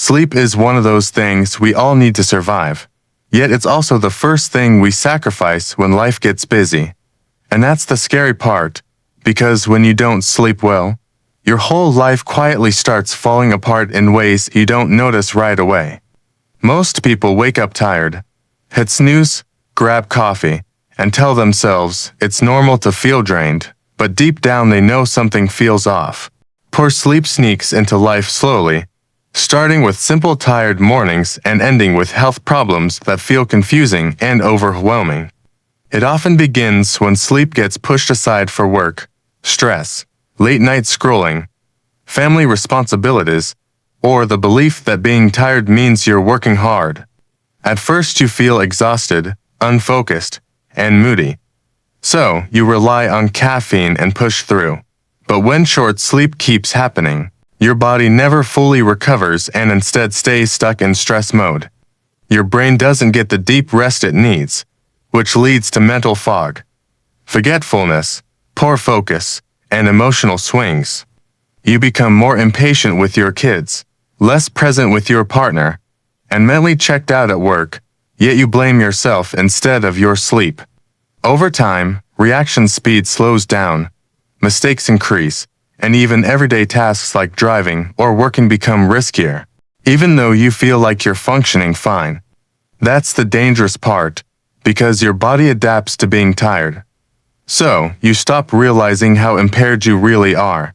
Sleep is one of those things we all need to survive. Yet it's also the first thing we sacrifice when life gets busy. And that's the scary part, because when you don't sleep well, your whole life quietly starts falling apart in ways you don't notice right away. Most people wake up tired, hit snooze, grab coffee, and tell themselves it's normal to feel drained, but deep down they know something feels off. Poor sleep sneaks into life slowly, starting with simple tired mornings and ending with health problems that feel confusing and overwhelming. It often begins when sleep gets pushed aside for work, stress, late-night scrolling, family responsibilities, or the belief that being tired means you're working hard. At first you feel exhausted, unfocused, and moody. So you rely on caffeine and push through. But when short sleep keeps happening, your body never fully recovers and instead stays stuck in stress mode. Your brain doesn't get the deep rest it needs, which leads to mental fog, forgetfulness, poor focus, and emotional swings. You become more impatient with your kids, less present with your partner, and mentally checked out at work, yet you blame yourself instead of your sleep. Over time, reaction speed slows down, mistakes increase, and even everyday tasks like driving or working become riskier, even though you feel like you're functioning fine. That's the dangerous part, because your body adapts to being tired. So, you stop realizing how impaired you really are.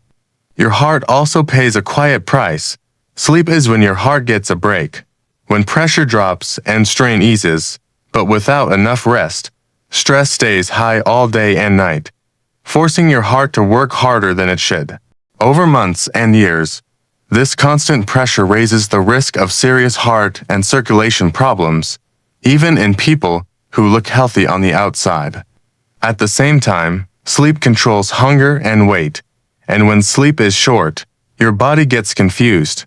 Your heart also pays a quiet price. Sleep is when your heart gets a break, when pressure drops and strain eases, but without enough rest, stress stays high all day and night, forcing your heart to work harder than it should. Over months and years, this constant pressure raises the risk of serious heart and circulation problems, even in people who look healthy on the outside. At the same time, sleep controls hunger and weight, and when sleep is short, your body gets confused.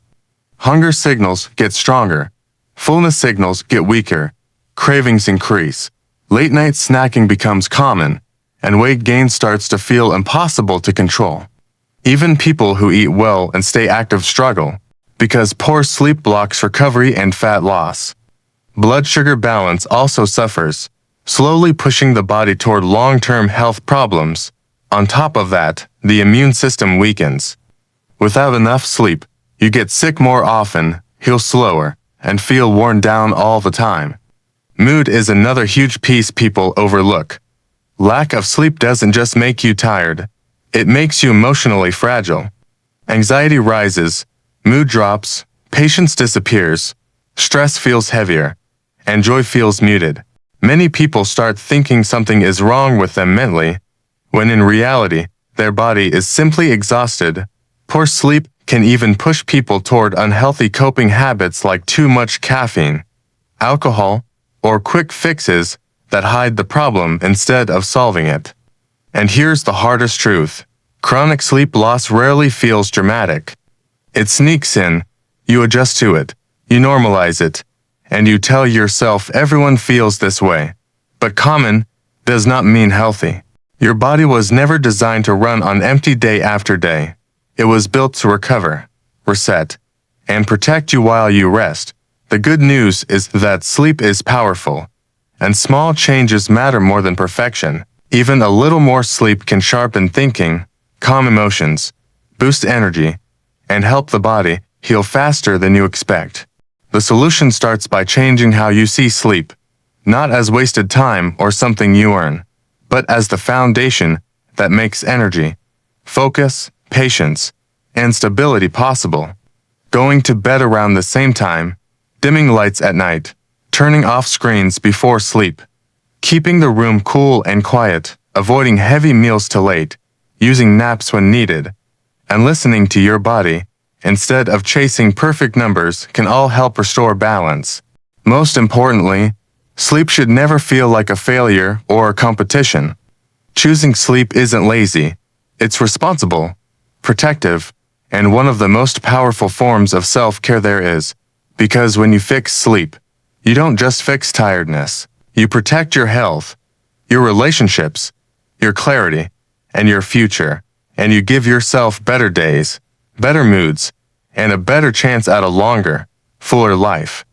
Hunger signals get stronger, fullness signals get weaker, cravings increase, late-night snacking becomes common, and weight gain starts to feel impossible to control. Even people who eat well and stay active struggle, because poor sleep blocks recovery and fat loss. Blood sugar balance also suffers, slowly pushing the body toward long-term health problems. On top of that, the immune system weakens. Without enough sleep, you get sick more often, heal slower, and feel worn down all the time. Mood is another huge piece people overlook. Lack of sleep doesn't just make you tired, it makes you emotionally fragile. Anxiety rises, mood drops, patience disappears, stress feels heavier, and joy feels muted. Many people start thinking something is wrong with them mentally, when in reality, their body is simply exhausted. Poor sleep can even push people toward unhealthy coping habits like too much caffeine, alcohol, or quick fixes that hide the problem instead of solving it. And here's the hardest truth. Chronic sleep loss rarely feels dramatic. It sneaks in, you adjust to it, you normalize it, and you tell yourself everyone feels this way. But common does not mean healthy. Your body was never designed to run on empty day after day. It was built to recover, reset, and protect you while you rest. The good news is that sleep is powerful, and small changes matter more than perfection. Even a little more sleep can sharpen thinking, calm emotions, boost energy, and help the body heal faster than you expect. The solution starts by changing how you see sleep, not as wasted time or something you earn, but as the foundation that makes energy, focus, patience, and stability possible. Going to bed around the same time, dimming lights at night, turning off screens before sleep, keeping the room cool and quiet, avoiding heavy meals till late, using naps when needed, and listening to your body, instead of chasing perfect numbers, can all help restore balance. Most importantly, sleep should never feel like a failure or a competition. Choosing sleep isn't lazy, it's responsible, protective, and one of the most powerful forms of self-care there is. Because when you fix sleep, you don't just fix tiredness. You protect your health, your relationships, your clarity, and your future, and you give yourself better days, better moods, and a better chance at a longer, fuller life.